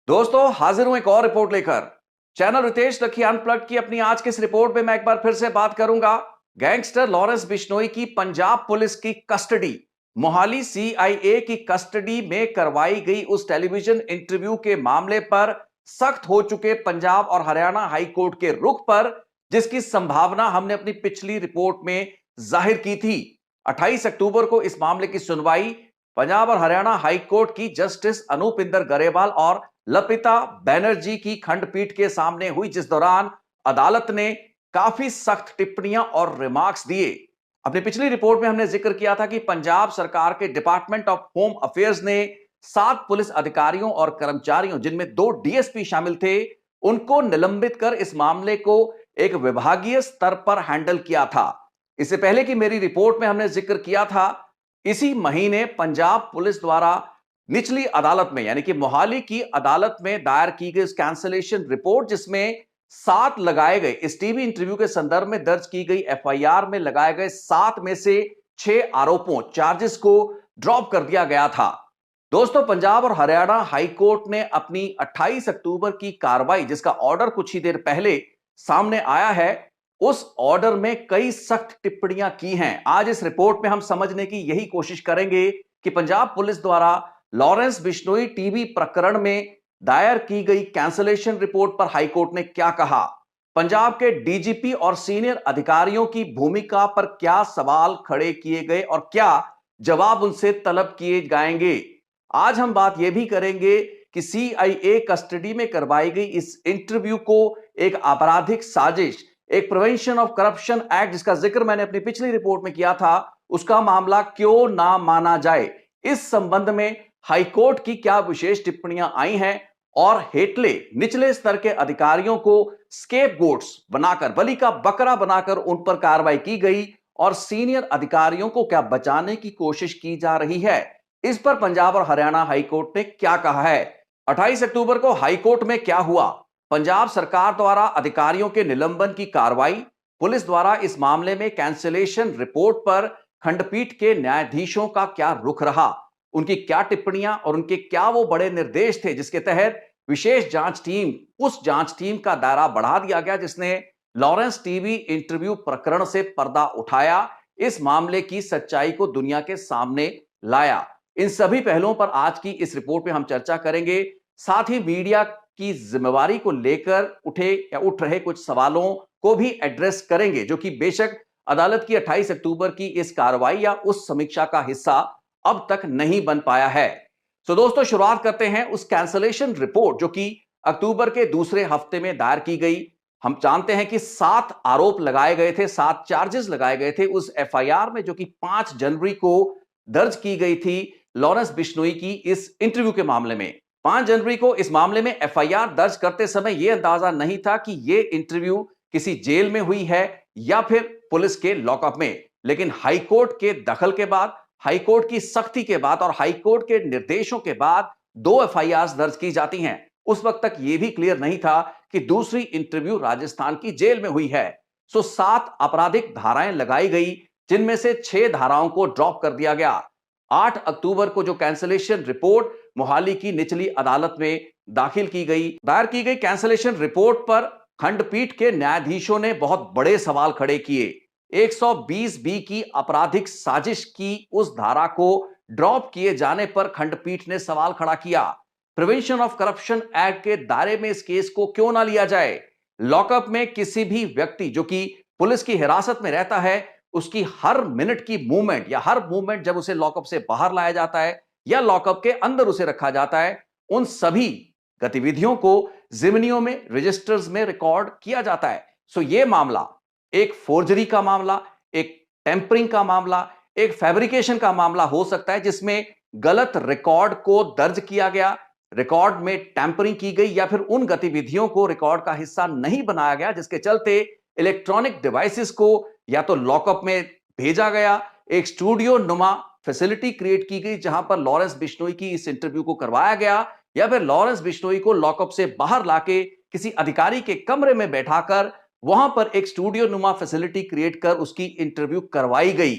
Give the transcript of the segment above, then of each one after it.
दोस्तों हाजिर हूं एक और रिपोर्ट लेकर। चैनल रितेश लखी अनप्लग्ड की अपनी आज की इस रिपोर्ट में मैं एक बार फिर से बात करूंगा गैंगस्टर लॉरेंस बिश्नोई की पंजाब पुलिस की कस्टडी, मोहाली सीआईए की कस्टडी में करवाई गई उस टेलीविजन इंटरव्यू के मामले पर सख्त हो चुके पंजाब और हरियाणा हाई कोर्ट के रुख पर, जिसकी संभावना हमने अपनी पिछली रिपोर्ट में जाहिर की थी। 28 अक्टूबर को इस मामले की सुनवाई पंजाब और हरियाणा हाई कोर्ट की जस्टिस अनूपिंदर गरेवाल और लपिता बैनर्जी की खंडपीठ के सामने हुई, जिस दौरान अदालत ने काफी सख्त टिप्पणियां और रिमार्क्स दिए। अपनी पिछली रिपोर्ट में हमने जिक्र किया था कि पंजाब सरकार के डिपार्टमेंट ऑफ होम अफेयर्स ने 7 पुलिस अधिकारियों और कर्मचारियों, जिनमें 2 डीएसपी शामिल थे, उनको निलंबित कर इस मामले को एक विभागीय स्तर पर हैंडल किया था। इससे पहले की मेरी रिपोर्ट में हमने जिक्र किया था, इसी महीने पंजाब पुलिस द्वारा निचली अदालत में यानी कि मोहाली की अदालत में दायर की गई कैंसलेशन रिपोर्ट, जिसमें 7 लगाए गए इस टीवी इंटरव्यू के संदर्भ में दर्ज की गई एफआईआर में लगाए गए 7 में से 6 आरोपों चार्जेस को ड्रॉप कर दिया गया था। दोस्तों, पंजाब और हरियाणा हाई कोर्ट ने अपनी 28 अक्टूबर की कार्रवाई, जिसका ऑर्डर कुछ ही देर पहले सामने आया है, उस ऑर्डर में कई सख्त टिप्पणियां की हैं। आज इस रिपोर्ट में हम समझने की यही कोशिश करेंगे कि पंजाब पुलिस द्वारा लॉरेंस बिश्नोई टीवी प्रकरण में दायर की गई कैंसलेशन रिपोर्ट पर हाईकोर्ट ने क्या कहा, पंजाब के डीजीपी और सीनियर अधिकारियों की भूमिका पर क्या सवाल खड़े किए गए और क्या जवाब उनसे तलब किए जाएंगे। आज हम बात यह भी करेंगे कि सीआईए कस्टडी में करवाई गई इस इंटरव्यू को एक आपराधिक साजिश, एक प्रिवेंशन ऑफ करप्शन एक्ट, जिसका जिक्र मैंने अपनी पिछली रिपोर्ट में किया था, उसका मामला क्यों ना माना जाए। इस संबंध में हाईकोर्ट की क्या विशेष टिप्पणियां आई हैं और हेटले निचले स्तर के अधिकारियों को स्केपगोट्स बनाकर, बलि का बकरा बनाकर उन पर कार्रवाई की गई और सीनियर अधिकारियों को क्या बचाने की कोशिश की जा रही है, इस पर पंजाब और हरियाणा हाईकोर्ट ने क्या कहा है। 28 अक्टूबर को हाईकोर्ट में क्या हुआ, पंजाब सरकार द्वारा अधिकारियों के निलंबन की कार्रवाई, पुलिस द्वारा इस मामले में कैंसिलेशन रिपोर्ट पर खंडपीठ के न्यायाधीशों का क्या रुख रहा, उनकी क्या टिप्पणियां और उनके क्या वो बड़े निर्देश थे जिसके तहत विशेष जांच टीम, उस जांच टीम का दायरा बढ़ा दिया गया जिसने लॉरेंस टीवी इंटरव्यू प्रकरण से पर्दा उठाया, इस मामले की सच्चाई को दुनिया के सामने लाया। इन सभी पहलुओं पर आज की इस रिपोर्ट में हम चर्चा करेंगे। साथ ही मीडिया की जिम्मेवारी को लेकर उठे या उठ रहे कुछ सवालों को भी एड्रेस करेंगे, जो कि बेशक अदालत की 28 अक्टूबर की इस कार्रवाई या उस समीक्षा का हिस्सा अब तक नहीं बन पाया है। तो दोस्तों, शुरुआत करते हैं उस कैंसलेशन रिपोर्ट जो कि अक्टूबर के दूसरे हफ्ते में दायर की गई। हम जानते हैं कि 7 आरोप लगाए गए थे, 7 चार्जेस लगाए गए थे उस एफआईआर में, जो कि 5 जनवरी को दर्ज की गई थी लॉरेंस बिश्नोई की इस इंटरव्यू के मामले में। 5 जनवरी को इस मामले में एफआईआर दर्ज करते समय यह अंदाजा नहीं था कि यह इंटरव्यू किसी जेल में हुई है या फिर पुलिस के लॉकअप में। लेकिन हाईकोर्ट के दखल के बाद, हाईकोर्ट की सख्ती के बाद और हाईकोर्ट के निर्देशों के बाद 2 एफआईआर दर्ज की जाती हैं। उस वक्त तक यह भी क्लियर नहीं था कि दूसरी इंटरव्यू राजस्थान की जेल में हुई है। 7 आपराधिक धाराएं लगाई गई, जिनमें से 6 धाराओं को ड्रॉप कर दिया गया। 8 अक्टूबर को जो कैंसलेशन रिपोर्ट मोहाली की निचली अदालत में दायर की गई कैंसलेशन रिपोर्ट पर खंडपीठ के न्यायाधीशों ने बहुत बड़े सवाल खड़े किए। 120 बी की आपराधिक साजिश की उस धारा को ड्रॉप किए जाने पर खंडपीठ ने सवाल खड़ा किया, प्रिवेंशन ऑफ करप्शन एक्ट के दायरे में इस केस को क्यों ना लिया जाए। लॉकअप में किसी भी व्यक्ति जो कि पुलिस की हिरासत में रहता है, उसकी हर मिनट की मूवमेंट या हर मूवमेंट जब उसे लॉकअप से बाहर लाया जाता है या लॉकअप के अंदर उसे रखा जाता है, उन सभी गतिविधियों को जिमनियों में, रजिस्टर्स में रिकॉर्ड किया जाता है। सो यह मामला एक फोर्जरी का मामला, एक टेम्परिंग का मामला, एक फैब्रिकेशन का मामला हो सकता है, जिसमें गलत रिकॉर्ड को दर्ज किया गया, रिकॉर्ड में टेम्परिंग की गई या फिर उन गतिविधियों को रिकॉर्ड का हिस्सा नहीं बनाया गया, जिसके चलते इलेक्ट्रॉनिक डिवाइसेस को या तो लॉकअप में भेजा गया, एक स्टूडियो नुमा फैसिलिटी क्रिएट की गई जहां पर लॉरेंस बिश्नोई की इस इंटरव्यू को करवाया गया, या फिर लॉरेंस बिश्नोई को लॉकअप से बाहर लाके किसी अधिकारी के कमरे में बैठाकर वहां पर एक स्टूडियो नुमा फैसिलिटी क्रिएट कर उसकी इंटरव्यू करवाई गई।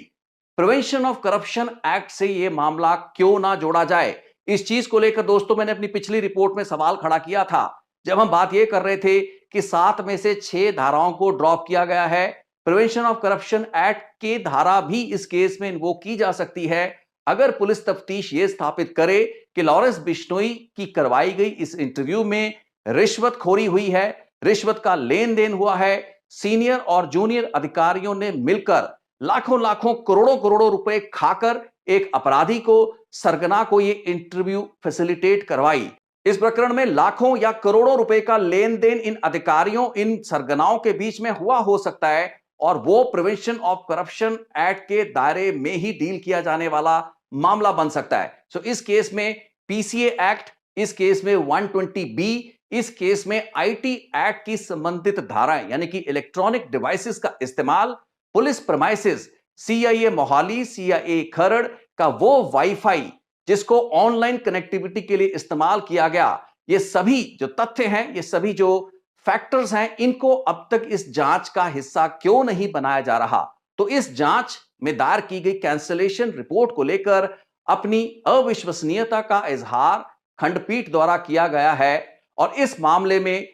प्रिवेंशन ऑफ करप्शन एक्ट से यह मामला क्यों ना जोड़ा जाए, इस चीज को लेकर दोस्तों मैंने अपनी पिछली रिपोर्ट में सवाल खड़ा किया था, जब हम बात यह कर रहे थे कि 7 में से 6 धाराओं को ड्रॉप किया गया है। प्रिवेंशन ऑफ करप्शन एक्ट की धारा भी इस केस में इन्वोक की जा सकती है अगर पुलिस तफ्तीश यह स्थापित करे कि लॉरेंस बिश्नोई की करवाई गई इस इंटरव्यू में रिश्वतखोरी हुई है, रिश्वत का लेन देन हुआ है, सीनियर और जूनियर अधिकारियों ने मिलकर लाखों लाखों करोड़ों करोड़ों रुपए खाकर एक अपराधी को, सरगना को यह इंटरव्यू फैसिलिटेट करवाई। इस प्रकरण में लाखों या करोड़ों रुपए का लेन देन इन अधिकारियों, इन सरगनाओं के बीच में हुआ हो सकता है और वो प्रिवेंशन ऑफ करप्शन एक्ट के दायरे में ही डील किया जाने वाला मामला बन सकता है। सो इस केस में पीसीए एक्ट, इस केस में 120B, इस केस में आईटी एक्ट की संबंधित धाराएं यानी कि इलेक्ट्रॉनिक डिवाइसेस का इस्तेमाल, police premises, CIA Mohali, CIA Kharar का वो वाईफाई जिसको ऑनलाइन कनेक्टिविटी के लिए इस्तेमाल किया गया, ये सभी जो तथ्य हैं, ये सभी जो फैक्टर्स हैं, इनको अब तक इस जांच का हिस्सा क्यों नहीं बनाया जा रहा? तो इस जांच में दायर की गई कैंसलेशन रिपोर्ट को लेकर अपनी अविश्वसनीयता का इजहार खंडपीठ द्वारा किया गया है और इस मामले में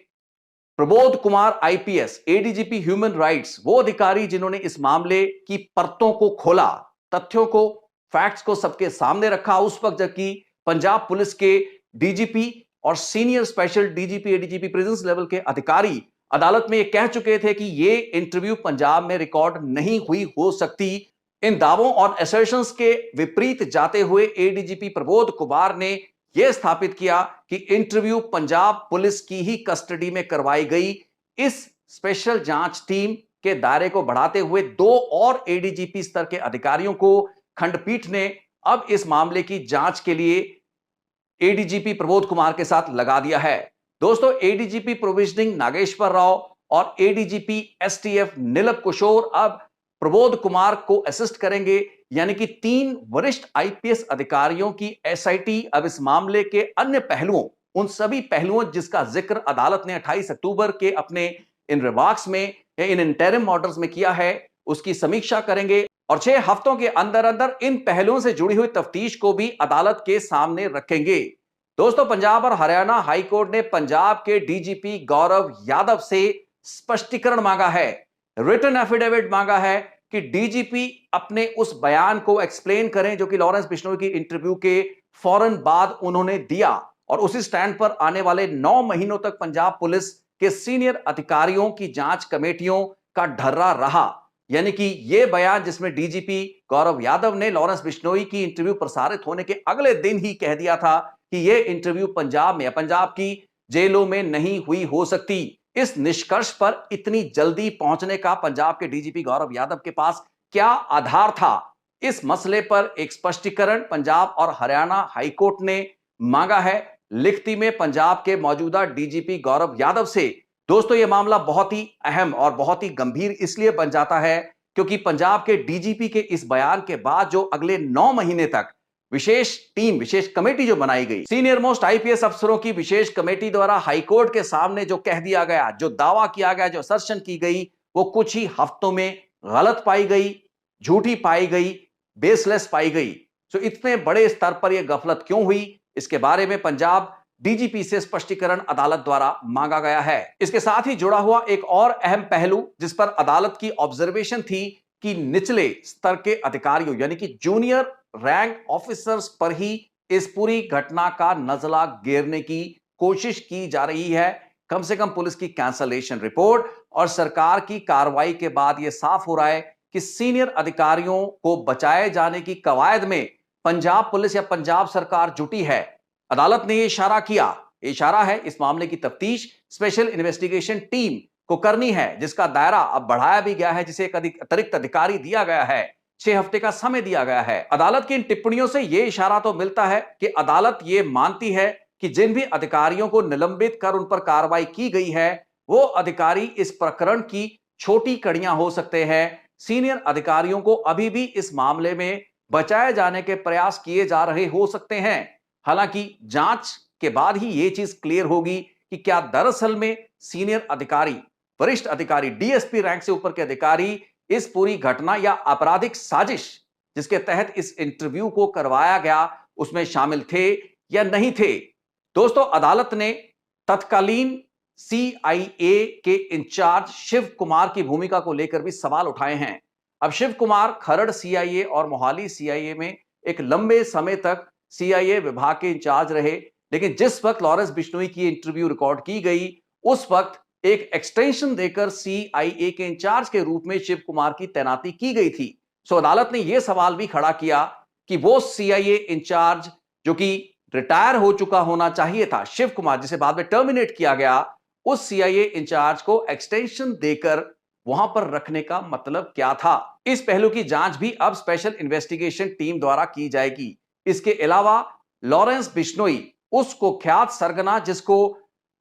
Prabodh Kumar IPS, ADGP human rights, वो अधिकारी जिन्होंने इस मामले की परतों को खोला, तथ्यों को, फैक्ट्स को सबके सामने रखा, उस वक्त जबकि पंजाब पुलिस के डीजीपी और senior special DGP, ADGP presence level के अधिकारी अदालत में यह कह चुके थे कि यह इंटरव्यू पंजाब में रिकॉर्ड नहीं हुई हो सकती। इन दावों और असर्शंस के विपरीत जाते हुए एडीजीपी प्रबोध कुमार ने यह स्थापित किया कि इंटरव्यू पंजाब पुलिस की ही कस्टडी में करवाई गई। इस स्पेशल जांच टीम के दायरे को बढ़ाते हुए 2 और एडीजीपी स्तर के अधिकारियों को खंडपीठ ने अब इस मामले की जांच के लिए एडीजीपी प्रबोध कुमार के साथ लगा दिया है। दोस्तों, एडीजीपी प्रोविजनिंग नागेश्वर राव और एडीजीपी एसटीएफ नीलम किशोर अब प्रबोध कुमार को असिस्ट करेंगे, यानी कि 3 वरिष्ठ आईपीएस अधिकारियों की एसआईटी अब इस मामले के अन्य पहलुओं, उन सभी पहलुओं जिसका जिक्र अदालत ने 28 अक्टूबर के अपने इन रिमार्क्स में या इन इंटरिम ऑर्डर्स में किया है, उसकी समीक्षा करेंगे और 6 हफ्तों के अंदर अंदर इन पहलुओं से जुड़ी हुई तफ्तीश को भी अदालत के सामने रखेंगे। दोस्तों, पंजाब और हरियाणा हाईकोर्ट ने पंजाब के डीजीपी गौरव यादव से स्पष्टीकरण मांगा है, रिटन एफिडेविट मांगा है कि डीजीपी अपने उस बयान को एक्सप्लेन करें जो कि लॉरेंस बिश्नोई की इंटरव्यू के फौरन बाद उन्होंने दिया और उसी स्टैंड पर आने वाले 9 महीनों तक पंजाब पुलिस के सीनियर अधिकारियों की जांच कमेटियों का ढर्रा रहा। यानी कि यह बयान जिसमें डीजीपी गौरव यादव ने लॉरेंस बिश्नोई की इंटरव्यू प्रसारित होने के अगले दिन ही कह दिया था कि यह इंटरव्यू पंजाब में या पंजाब की जेलों में नहीं हुई हो सकती। इस निष्कर्ष पर इतनी जल्दी पहुंचने का पंजाब के डीजीपी गौरव यादव के पास क्या आधार था? इस मसले पर एक स्पष्टीकरण पंजाब और हरियाणा हाईकोर्ट ने मांगा है लिखती में पंजाब के मौजूदा डीजीपी गौरव यादव से। दोस्तों, यह मामला बहुत ही अहम और बहुत ही गंभीर इसलिए बन जाता है क्योंकि पंजाब के डीजीपी के इस बयान के बाद जो अगले 9 महीने तक विशेष टीम, विशेष कमेटी जो बनाई गई, सीनियर मोस्ट आईपीएस अफसरों की विशेष कमेटी द्वारा हाईकोर्ट के सामने जो कह दिया गया, जो दावा किया गया, जो असर्शन की गई, वो कुछ ही हफ्तों में गलत पाई गई, झूठी पाई गई, बेसलेस पाई गई। तो इतने बड़े स्तर पर यह गफलत क्यों हुई, इसके बारे में पंजाब डीजीपी से स्पष्टीकरण अदालत द्वारा मांगा गया है। इसके साथ ही जुड़ा हुआ एक और अहम पहलू जिस पर अदालत की ऑब्जर्वेशन थी कि निचले स्तर के अधिकारियों यानी कि जूनियर रैंक ऑफिसर्स पर ही इस पूरी घटना का नजला गिरने की कोशिश की जा रही है। कम से कम पुलिस की कैंसलेशन रिपोर्ट और सरकार की कार्रवाई के बाद यह साफ हो रहा है कि सीनियर अधिकारियों को बचाए जाने की कवायद में पंजाब पुलिस या पंजाब सरकार जुटी है। अदालत ने यह इशारा किया, इशारा है इस मामले की तफ्तीश स्पेशल इन्वेस्टिगेशन टीम को करनी है, जिसका दायरा अब बढ़ाया भी गया है, जिसे एक अतिरिक्त अधिकारी दिया गया है, 6 हफ्ते का समय दिया गया है। अदालत की इन टिप्पणियों से यह इशारा तो मिलता है कि अदालत यह मानती है कि जिन भी अधिकारियों को निलंबित कर उन पर कार्रवाई की गई है, वो अधिकारी इस प्रकरण की छोटी कड़ियां हो सकते हैं। सीनियर अधिकारियों को अभी भी इस मामले में बचाए जाने के प्रयास किए जा रहे हो सकते हैं। हालांकि जांच के बाद ही यह चीज क्लियर होगी कि क्या दरअसल में सीनियर अधिकारी, वरिष्ठ अधिकारी, डीएसपी रैंक से ऊपर के अधिकारी इस पूरी घटना या आपराधिक साजिश जिसके तहत इस इंटरव्यू को करवाया गया उसमें शामिल थे, या नहीं थे? दोस्तों, अदालत ने तत्कालीन सीआईए के इंचार्ज शिव कुमार की भूमिका को लेकर भी सवाल उठाए हैं। अब शिव कुमार खरड़ सीआईए और मोहाली सीआईए में एक लंबे समय तक सीआईए विभाग के इंचार्ज रहे, लेकिन जिस वक्त लॉरेंस बिश्नोई की इंटरव्यू रिकॉर्ड की गई, उस वक्त एक एक्सटेंशन देकर सीआईए के इंचार्ज के रूप में शिव कुमार की तैनाती की गई थी। सो अदालत ने यह सवाल भी खड़ा किया कि वो सीआईए इंचार्ज जो कि रिटायर हो चुका होना चाहिए था, शिव कुमार, जिसे बाद में टर्मिनेट किया गया, उस सीआईए इंचार्ज को एक्सटेंशन देकर वहां पर रखने का मतलब क्या था? इस पहलू की जांच भी अब स्पेशल इन्वेस्टिगेशन टीम द्वारा की जाएगी। इसके अलावा लॉरेंस बिश्नोई, उस कुख्यात सरगना जिसको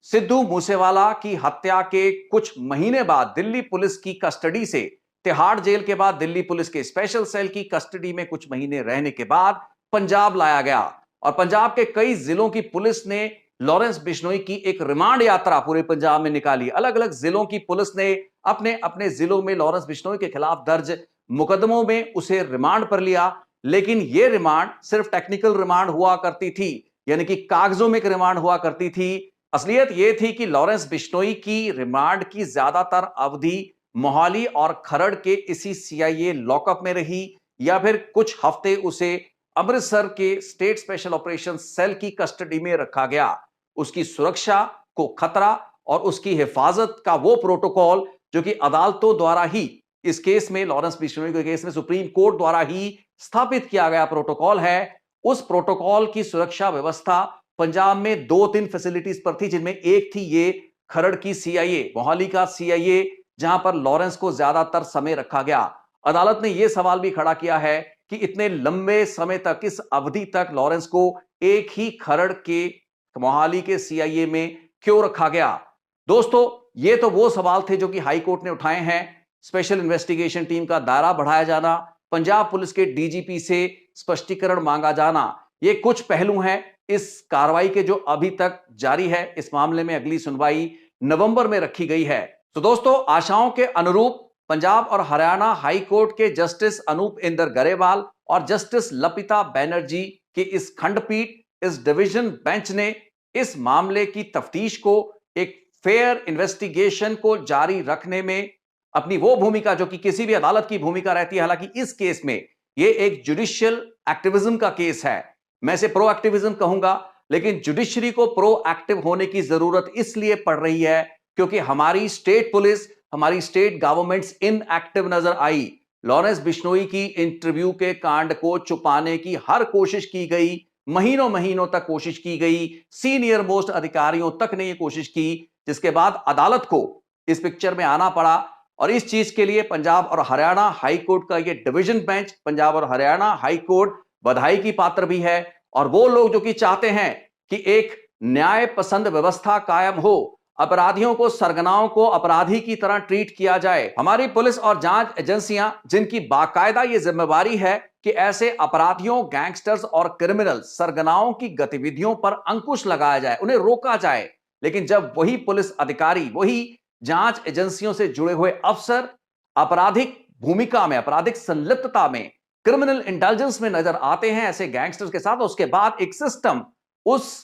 सिद्धू मूसेवाला की हत्या के कुछ महीने बाद दिल्ली पुलिस की कस्टडी से, तिहाड़ जेल के बाद दिल्ली पुलिस के स्पेशल सेल की कस्टडी में कुछ महीने रहने के बाद पंजाब लाया गया और पंजाब के कई जिलों की पुलिस ने लॉरेंस बिश्नोई की एक रिमांड यात्रा पूरे पंजाब में निकाली। अलग अलग जिलों की पुलिस ने अपने अपने जिलों में लॉरेंस बिश्नोई के खिलाफ दर्ज मुकदमों में उसे रिमांड पर लिया, लेकिन यह रिमांड सिर्फ टेक्निकल रिमांड हुआ करती थी, यानी कि कागजों में एक रिमांड हुआ करती थी। असलियत यह थी कि लॉरेंस बिश्नोई की रिमांड की ज्यादातर अवधि मोहाली और खरड़ के इसी सीआईए लॉकअप में रही, या फिर कुछ हफ्ते उसे अमृतसर के स्टेट स्पेशल ऑपरेशन सेल की कस्टडी में रखा गया। उसकी सुरक्षा को खतरा और उसकी हिफाजत का वो प्रोटोकॉल जो कि अदालतों द्वारा ही, इस केस में लॉरेंस बिश्नोई के केस में सुप्रीम कोर्ट द्वारा ही स्थापित किया गया प्रोटोकॉल है, उस प्रोटोकॉल की सुरक्षा व्यवस्था पंजाब में 2-3 फैसिलिटीज पर थी, जिनमें एक थी ये खरड़ की सीआईए, मोहाली का सीआईए, जहां पर लॉरेंस को ज्यादातर समय रखा गया। अदालत ने यह सवाल भी खड़ा किया है कि इतने लंबे समय तक, इस अवधि तक लॉरेंस को एक ही खरड़ के मोहाली के सीआईए में क्यों रखा गया? दोस्तों, ये तो वो सवाल थे जो कि हाई कोर्ट ने उठाए हैं। स्पेशल इन्वेस्टिगेशन टीम का दायरा बढ़ाया जाना, पंजाब पुलिस के डीजीपी से स्पष्टीकरण मांगा जाना, ये कुछ पहलू हैं इस कार्रवाई के जो अभी तक जारी है। इस मामले में अगली सुनवाई नवंबर में रखी गई है। तो दोस्तों, आशाओं के अनुरूप पंजाब और हरियाणा हाई कोर्ट के जस्टिस अनूप इंदर गरेवाल और जस्टिस लपिता बैनर्जी की इस खंडपीठ, इस डिवीजन बेंच ने इस मामले की तफ्तीश को, एक फेयर इन्वेस्टिगेशन को जारी रखने में अपनी वो भूमिका जो कि किसी भी अदालत की भूमिका रहती है, हालांकि इस केस में ये एक जुडिशियल एक्टिविज्म का केस है, मैं इसे प्रो एक्टिविज्म कहूंगा, लेकिन जुडिशरी को प्रो एक्टिव होने की जरूरत इसलिए पड़ रही है क्योंकि हमारी स्टेट पुलिस, हमारी स्टेट गवर्नमेंट्स इनएक्टिव नजर आई। लॉरेंस बिश्नोई की इंटरव्यू के कांड को छुपाने की हर कोशिश की गई, महीनों महीनों तक कोशिश की गई, सीनियर मोस्ट अधिकारियों तक ने यह कोशिश की, जिसके बाद अदालत को इस पिक्चर में आना पड़ा। और इस चीज के लिए पंजाब और हरियाणा हाई कोर्ट का यह डिवीजन बेंच, पंजाब और हरियाणा हाई कोर्ट बधाई की पात्र भी है। और वो लोग जो कि चाहते हैं कि एक न्याय पसंद व्यवस्था कायम हो, अपराधियों को, सरगनाओं को अपराधी की तरह ट्रीट किया जाए, हमारी पुलिस और जांच एजेंसियां जिनकी बाकायदा यह जिम्मेवारी है कि ऐसे अपराधियों, गैंगस्टर्स और क्रिमिनल सरगनाओं की गतिविधियों पर अंकुश लगाया जाए, उन्हें रोका जाए। लेकिन जब वही पुलिस अधिकारी, वही जांच एजेंसियों से जुड़े हुए अफसर आपराधिक भूमिका में, आपराधिक संलिप्तता में, क्रिमिनल इंटेलिजेंस में नजर आते हैं ऐसे गैंगस्टर्स के साथ, उसके बाद एक सिस्टम उस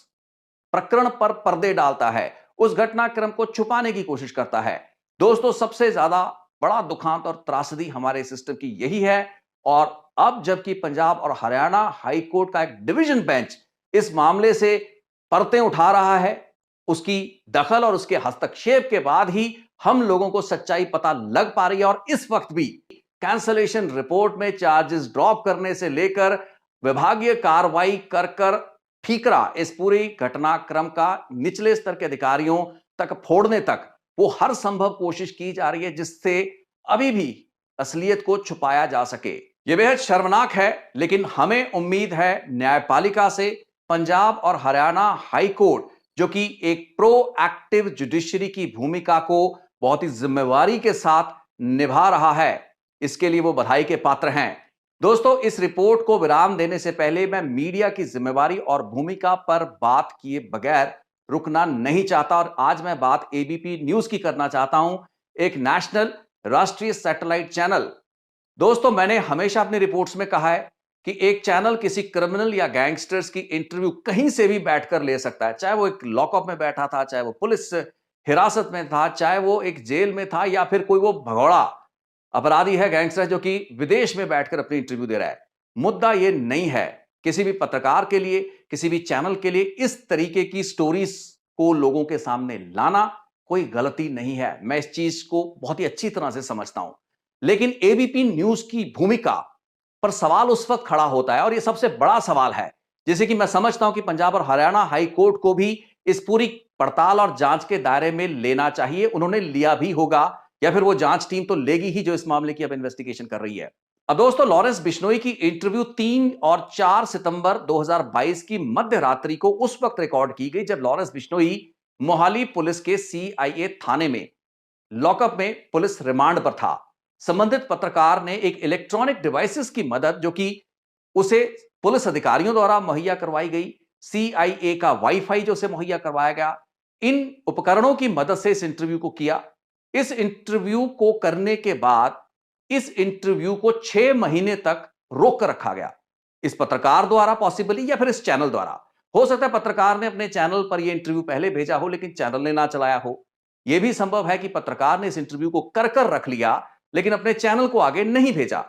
प्रकरण पर पर्दे डालता है, उस घटनाक्रम को छुपाने की कोशिश करता है। दोस्तों, सबसे ज्यादा बड़ा दुखांत और त्रासदी हमारे सिस्टम की यही है। और अब जबकि पंजाब और हरियाणा हाई कोर्ट का एक डिवीजन बेंच इस मामले से परतें उठा रहा है, उसकी दखल और उसके हस्तक्षेप के बाद ही हम लोगों को सच्चाई पता लग पा रही है। और इस वक्त भी कैंसलेशन रिपोर्ट में चार्जेस ड्रॉप करने से लेकर विभागीय कार्रवाई कर कर ठीकरा इस पूरी घटनाक्रम का निचले स्तर के अधिकारियों तक फोड़ने तक वो हर संभव कोशिश की जा रही है, जिससे अभी भी असलियत को छुपाया जा सके। यह बेहद शर्मनाक है, लेकिन हमें उम्मीद है न्यायपालिका से, पंजाब और हरियाणा हाई कोर्ट जो कि एक प्रो एक्टिव जुडिशरी की भूमिका को बहुत ही जिम्मेवारी के साथ निभा रहा है, इसके लिए वो बधाई के पात्र हैं। दोस्तों, इस रिपोर्ट को विराम देने से पहले मैं मीडिया की जिम्मेवारी और भूमिका पर बात किए बगैर रुकना नहीं चाहता, और आज मैं बात एबीपी न्यूज की करना चाहता हूं, एक नेशनल, राष्ट्रीय सैटेलाइट चैनल। दोस्तों, मैंने हमेशा अपनी रिपोर्ट्स में कहा है कि एक चैनल किसी क्रिमिनल या गैंगस्टर्स की इंटरव्यू कहीं से भी बैठकर ले सकता है, चाहे वो एक लॉकअप में बैठा था, चाहे वो पुलिस हिरासत में था, चाहे वो एक जेल में था, या फिर कोई वो भगौड़ा अपराधी है, गैंगस्टर जो कि विदेश में बैठकर अपनी इंटरव्यू दे रहा है। मुद्दा ये नहीं है। किसी भी पत्रकार के लिए, किसी भी चैनल के लिए इस तरीके की स्टोरीज को लोगों के सामने लाना कोई गलती नहीं है। मैं इस चीज को बहुत ही अच्छी तरह से समझता हूं। लेकिन एबीपी न्यूज की भूमिका पर सवाल उस वक्त खड़ा होता है, और यह सबसे बड़ा सवाल है, जैसे कि मैं समझता हूं कि पंजाब और हरियाणा हाई कोर्ट को भी इस पूरी पड़ताल और जांच के दायरे में लेना चाहिए। उन्होंने लिया भी होगा, या फिर वो जांच टीम तो लेगी ही जो इस मामले की अब इन्वेस्टिगेशन कर रही है। अब दोस्तों, लॉरेंस बिश्नोई की इंटरव्यू 3 और 4 सितंबर 2022 की मध्य रात्रि को उस वक्त रिकॉर्ड की गई जब लॉरेंस बिश्नोई मोहाली पुलिस के सीआईए थाने में लॉकअप में पुलिस रिमांड पर था। संबंधित पत्रकार ने एक इलेक्ट्रॉनिक डिवाइसेस की मदद, जो कि उसे पुलिस अधिकारियों द्वारा मुहैया करवाई गई, सीआईए का वाईफाई जो उसे मुहैया करवाया गया, इन उपकरणों की मदद से इस इंटरव्यू को किया। इस इंटरव्यू को करने के बाद इस इंटरव्यू को 6 महीने तक रोक कर रखा गया, इस पत्रकार द्वारा पॉसिबली, या फिर इस चैनल द्वारा। हो सकता है पत्रकार ने अपने चैनल पर यह इंटरव्यू पहले भेजा हो, लेकिन चैनल ने ना चलाया हो। यह भी संभव है कि पत्रकार ने इस इंटरव्यू को कर रख लिया, लेकिन अपने चैनल को आगे नहीं भेजा।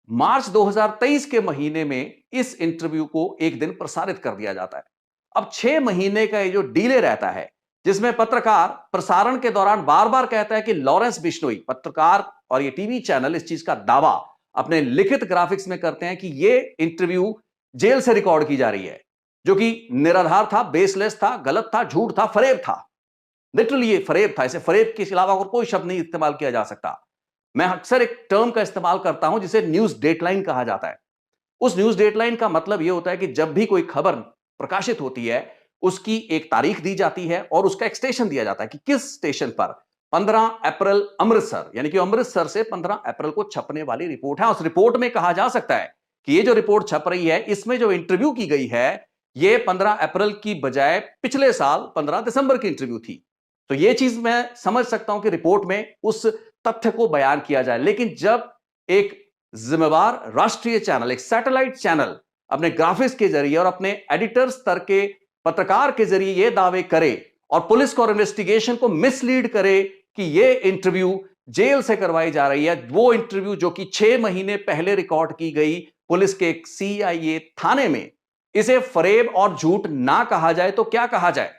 मार्च 2023 के महीने में इस इंटरव्यू को एक दिन प्रसारित कर दिया जाता है। अब 6 महीने का ये जो डिले रहता है, जिसमें पत्रकार प्रसारण के दौरान बार बार कहता है कि लॉरेंस बिश्नोई, पत्रकार और ये टीवी चैनल इस चीज का दावा अपने लिखित ग्राफिक्स में करते हैं कि ये इंटरव्यू जेल से रिकॉर्ड की जा रही है, जो कि निराधार था, बेसलेस था, गलत था, झूठ था, फरेब था। लिटरली ये फरेब था। इसे फरेब के अलावा और कोई शब्द नहीं इस्तेमाल किया जा सकता। मैं अक्सर एक टर्म का इस्तेमाल करता हूं जिसे न्यूज डेडलाइन कहा जाता है। उस न्यूज डेडलाइन का मतलब यह होता है कि जब भी कोई खबर प्रकाशित होती है, उसकी एक तारीख दी जाती है और उसका एक स्टेशन दिया जाता है कि किस स्टेशन पर 15 अप्रैल अमृतसर, यानी कि अमृतसर से 15 अप्रैल को छपने वाली रिपोर्ट है। उस रिपोर्ट में कहा जा सकता है कि ये जो रिपोर्ट छप रही है, इसमें जो इंटरव्यू की गई है, ये 15 अप्रैल की बजाय पिछले साल 15 दिसंबर की इंटरव्यू थी। तो ये चीज मैं समझ सकता हूं कि रिपोर्ट में उस तथ्य को बयान किया जाए। लेकिन जब एक जिम्मेवार राष्ट्रीय चैनल, एक सैटेलाइट चैनल अपने ग्राफिक्स के जरिए और अपने एडिटर स्तर के पत्रकार के जरिए यह दावे करे और पुलिस को और इन्वेस्टिगेशन को मिसलीड करे कि यह इंटरव्यू जेल से करवाई जा रही है, वो इंटरव्यू जो कि 6 महीने पहले रिकॉर्ड की गई पुलिस के एक सीआईए थाने में, इसे फरेब और झूठ ना कहा जाए तो क्या कहा जाए?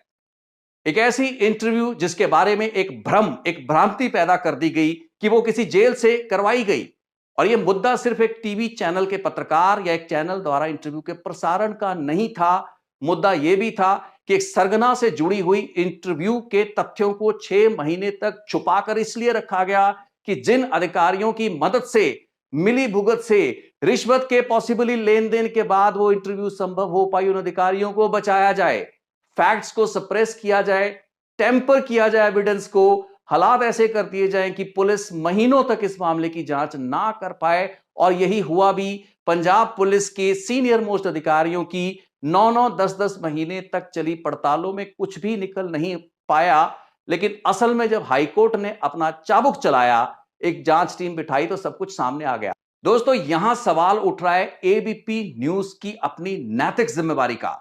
एक ऐसी इंटरव्यू जिसके बारे में एक भ्रम, एक भ्रांति पैदा कर दी गई कि वो किसी जेल से करवाई गई। और यह मुद्दा सिर्फ एक टीवी चैनल के पत्रकार या एक चैनल द्वारा इंटरव्यू के प्रसारण का नहीं था। मुद्दा यह भी था कि एक सरगना से जुड़ी हुई इंटरव्यू के तथ्यों को 6 महीने तक छुपाकर इसलिए रखा गया कि जिन अधिकारियों की मदद से, मिली भुगत से, रिश्वत के पॉसिबली लेन देन के बाद वो इंटरव्यू संभव हो पाई, उन अधिकारियों को बचाया जाए, फैक्ट्स को सप्रेस किया जाए, टेम्पर किया जाए एविडेंस को, हालात ऐसे कर दिए जाएं कि पुलिस महीनों तक इस मामले की जांच ना कर पाए। और यही हुआ भी। पंजाब पुलिस के सीनियर मोस्ट अधिकारियों की 9-9, 10-10 महीने तक चली पड़तालों में कुछ भी निकल नहीं पाया। लेकिन असल में जब हाईकोर्ट ने अपना चाबुक चलाया, एक जांच टीम बिठाई, तो सब कुछ सामने आ गया। दोस्तों, यहां सवाल उठ रहा है एबीपी न्यूज की अपनी नैतिक जिम्मेवारी का।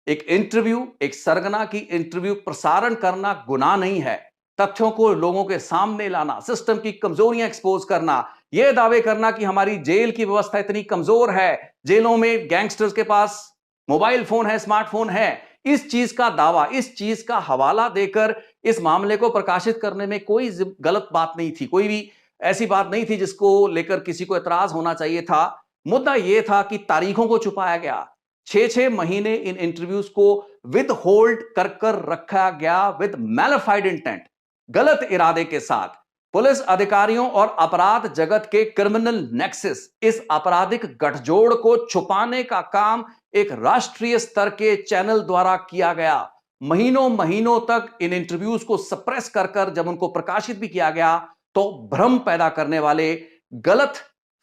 एक इंटरव्यू, एक सरगना की इंटरव्यू प्रसारण करना गुनाह नहीं है। तथ्यों को लोगों के सामने लाना, सिस्टम की कमजोरियां एक्सपोज करना, यह दावे करना कि हमारी जेल की व्यवस्था इतनी कमजोर है, जेलों में गैंगस्टर्स के पास मोबाइल फोन है, स्मार्टफोन है, इस चीज का दावा, इस चीज का हवाला देकर इस मामले को प्रकाशित करने में कोई गलत बात नहीं थी। कोई भी ऐसी बात नहीं थी जिसको लेकर किसी को एतराज होना चाहिए था। मुद्दा यह था कि तारीखों को छुपाया गया। 6-6 महीने इन इंटरव्यूज को विद होल्ड कर रखा गया, विद मैलिफाइड इंटेंट, गलत इरादे के साथ। पुलिस अधिकारियों और अपराध जगत के क्रिमिनल नेक्सस, इस आपराधिक गठजोड़ को छुपाने का काम एक राष्ट्रीय स्तर के चैनल द्वारा किया गया। महीनों महीनों तक इन इंटरव्यूज को सप्रेस कर जब उनको प्रकाशित भी किया गया, तो भ्रम पैदा करने वाले गलत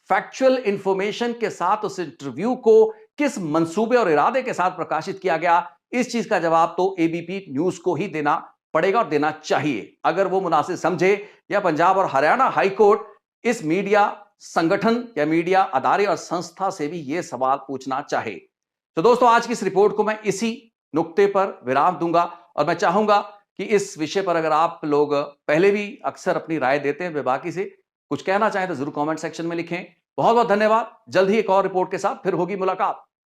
फैक्चुअल इंफॉर्मेशन के साथ उस इंटरव्यू को किस मंसूबे और इरादे के साथ प्रकाशित किया गया, इस चीज का जवाब तो एबीपी न्यूज को ही देना पड़ेगा और देना चाहिए, अगर वो मुनासिब समझे या पंजाब और हरियाणा हाईकोर्ट इस मीडिया संगठन या मीडिया अदारे और संस्था से भी यह सवाल पूछना चाहे। तो दोस्तों, आज की इस रिपोर्ट को मैं इसी नुक्ते पर विराम दूंगा और मैं चाहूंगा कि इस विषय पर अगर आप लोग पहले भी अक्सर अपनी राय देते हैं, बाकी से कुछ कहना चाहें तो जरूर कमेंट सेक्शन में लिखें। बहुत बहुत धन्यवाद। जल्द ही एक और रिपोर्ट के साथ फिर होगी मुलाकात।